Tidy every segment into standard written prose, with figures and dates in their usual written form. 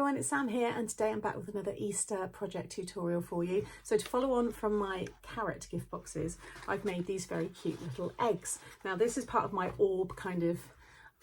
everyone, it's Sam here, and today I'm back with another Easter project tutorial for you. So to follow on from my carrot gift boxes, I've made these very cute little eggs. Now this is part of my orb kind of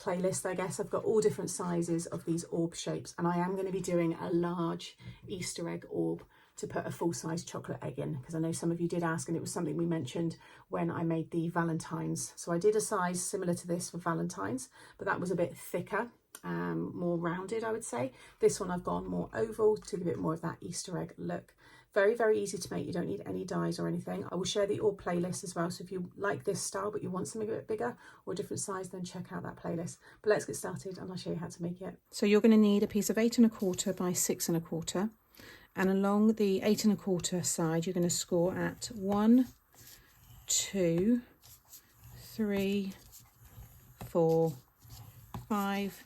playlist, I guess. I've got all different sizes of these orb shapes, and I am going to be doing a large Easter egg orb to put a full-size chocolate egg in, because I know some of you did ask, and it was something we mentioned when I made the Valentine's. So I did a size similar to this for Valentine's, but that was a bit thicker, more rounded, I would say. This one I've gone more oval to give it more of that Easter egg look. Very, very easy to make. You don't need any dies or anything. I will share the orb playlist as well, so if you like this style but you want something a bit bigger or a different size, then check out that playlist. But let's get started and I'll show you how to make it. So you're going to need a piece of 8 1/4 by 6 1/4. And along the 8 1/4 side, you're going to score at 1, 2, 3, 4, 5,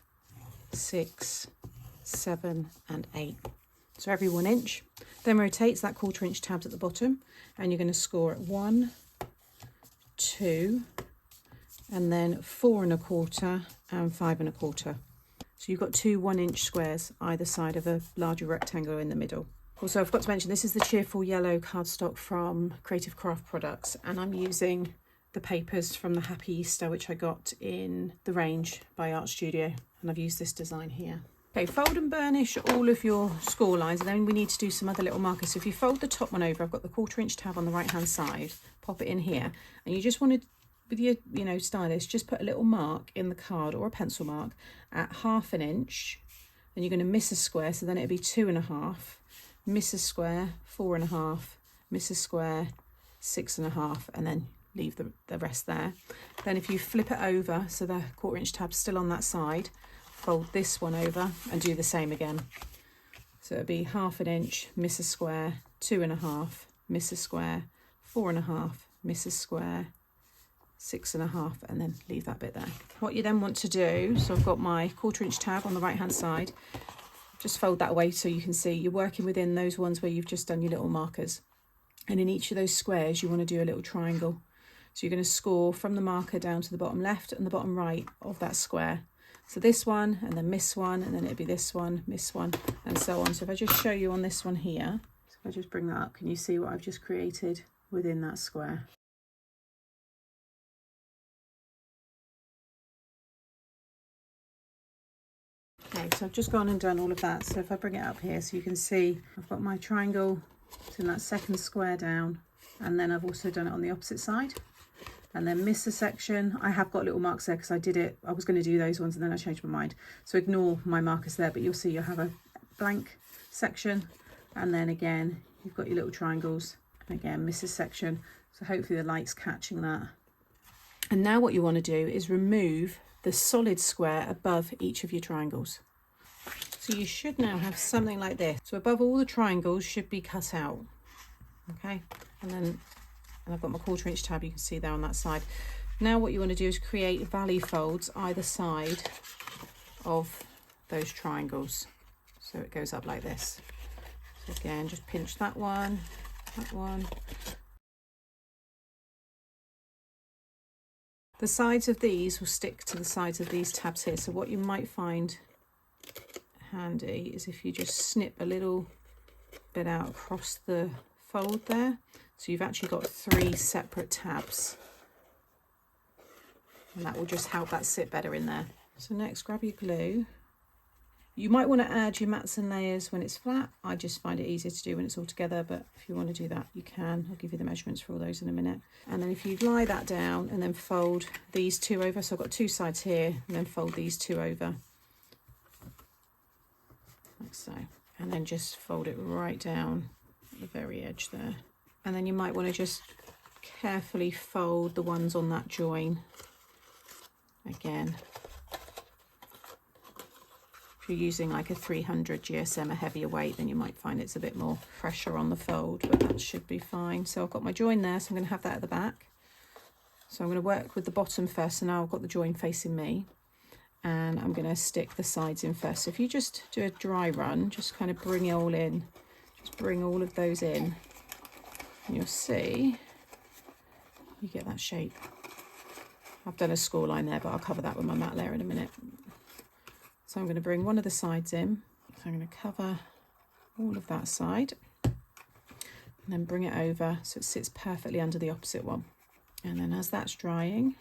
6, 7, and 8. So every 1 inch. Then rotate that 1/4 inch tabs at the bottom, and you're going to score at 1, 2, and then 4 1/4 and 5 1/4. So you've got 2 1 inch squares either side of a larger rectangle in the middle. Also, I forgot to mention, this is the cheerful yellow cardstock from Creative Craft Products, and I'm using the papers from the Happy Easter, which I got in the range by Art Studio, and I've used this design here. Okay, fold and burnish all of your score lines, and then we need to do some other little markers. So if you fold the top one over, I've got the 1/4 inch tab on the right hand side, pop it in here, and you just want to, with your stylus, just put a little mark in the card or a pencil mark at 1/2 inch, and you're going to miss a square, so then it'll be 2 1/2, miss a square, 4 1/2, miss a square, 6 1/2, and then leave the rest there. Then if you flip it over, so the 1/4 inch tab's still on that side, fold this one over and do the same again. So it'll be 1/2 inch, miss a square, 2 1/2, miss a square, 4 1/2, miss a square, 6 1/2, and then leave that bit there. What you then want to do, so I've got my 1/4 inch tab on the right hand side, just fold that away so you can see you're working within those ones where you've just done your little markers. And in each of those squares, you want to do a little triangle. So you're going to score from the marker down to the bottom left and the bottom right of that square. So this one, and then miss one, and then it'd be this one, miss one, and so on. So if I just show you on this one here, so if I just bring that up, can you see what I've just created within that square? Okay, so I've just gone and done all of that. So if I bring it up here, so you can see I've got my triangle in that second square down, and then I've also done it on the opposite side. And then miss a section. I have got little marks there because I was going to do those ones and then I changed my mind. So ignore my markers there, but you'll see you'll have a blank section, and then again you've got your little triangles, and again miss a section. So hopefully the light's catching that. And now what you want to do is remove the solid square above each of your triangles. So you should now have something like this. So above all the triangles should be cut out. Okay, and I've got my 1/4 inch tab, you can see there on that side. Now what you want to do is create valley folds either side of those triangles. So it goes up like this. So again, just pinch that one, that one. The sides of these will stick to the sides of these tabs here. So what you might find handy is if you just snip a little bit out across the fold there. So you've actually got 3 separate tabs, and that will just help that sit better in there. So next, grab your glue. You might want to add your mats and layers when it's flat. I just find it easier to do when it's all together, but if you want to do that, you can. I'll give you the measurements for all those in a minute. And then if you lie that down and then fold these 2 over, so I've got 2 sides here, and then fold these 2 over, like so. And then just fold it right down at the very edge there. And then you might want to just carefully fold the ones on that join again. If you're using like a 300 GSM, a heavier weight, then you might find it's a bit more pressure on the fold, but that should be fine. So I've got my join there, so I'm going to have that at the back. So I'm going to work with the bottom first, so now I've got the join facing me, and I'm going to stick the sides in first. So if you just do a dry run, just kind of bring it all in, just bring all of those in, and you'll see you get that shape. I've done a score line there, but I'll cover that with my matte layer in a minute. So I'm going to bring one of the sides in, So I'm going to cover all of that side and then bring it over so it sits perfectly under the opposite one. And then as that's drying,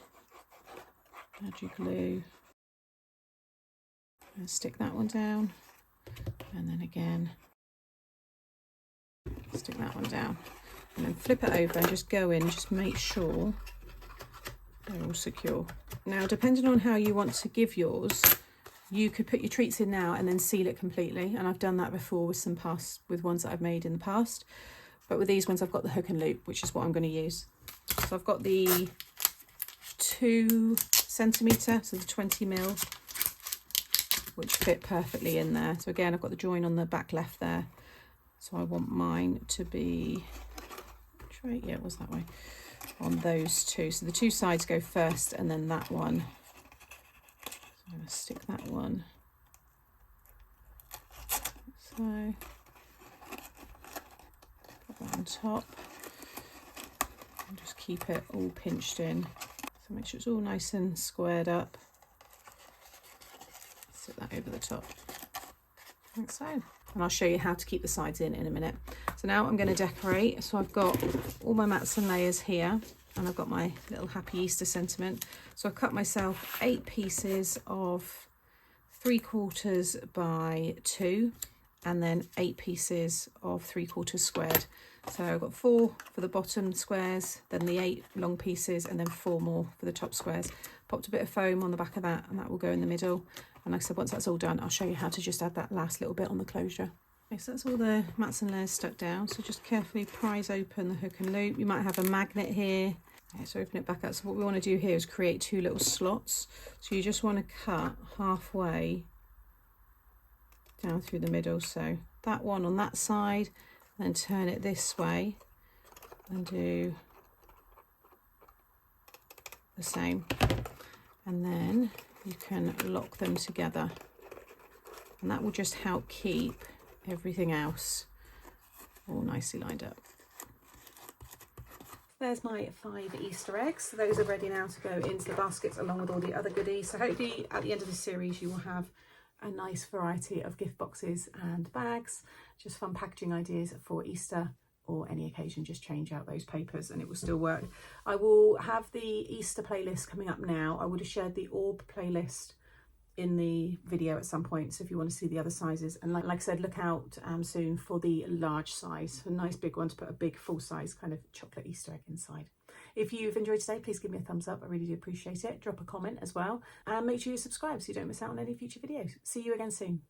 add your glue and stick that one down, and then again stick that one down, and then flip it over and just go in, just make sure they're all secure. Now, depending on how you want to give yours, you could put your treats in now and then seal it completely, and I've done that before with ones that I've made in the past, but with these ones I've got the hook and loop, which is what I'm going to use. So I've got the 2 centimetre, so the 20mm, which fit perfectly in there. So again, I've got the join on the back left there, so I want mine to be straight, yeah, it was that way, on those two. So the 2 sides go first, and then that one, so I'm going to stick that one, so put that on top and just keep it all pinched in, so make sure it's all nice and squared up. Sit that over the top, like so. And I'll show you how to keep the sides in a minute. So now I'm going to decorate. So I've got all my mats and layers here, and I've got my little happy Easter sentiment. So I've cut myself 8 pieces of 3/4 by 2, and then 8 pieces of 3/4 squared. So I've got 4 for the bottom squares, then the 8 long pieces, and then 4 more for the top squares. Popped a bit of foam on the back of that, and that will go in the middle. And like I said, once that's all done, I'll show you how to just add that last little bit on the closure. Okay, so that's all the mats and layers stuck down. So just carefully prise open the hook and loop. You might have a magnet here. Okay, so open it back up. So what we want to do here is create 2 little slots. So you just want to cut halfway down through the middle. So that one on that side, then turn it this way and do the same. And then you can lock them together, and that will just help keep everything else all nicely lined up. There's my 5 Easter eggs. Those are ready now to go into the baskets along with all the other goodies. So hopefully at the end of the series you will have a nice variety of gift boxes and bags, just fun packaging ideas for Easter or any occasion. Just change out those papers and it will still work. I will have the Easter playlist coming up now. I would have shared the orb playlist in the video at some point, so if you want to see the other sizes, and like I said, look out soon for the large size, a nice big one to put a big full size kind of chocolate Easter egg inside. If you've enjoyed today, please give me a thumbs up. I really do appreciate it. Drop a comment as well, and make sure you subscribe so you don't miss out on any future videos. See you again soon.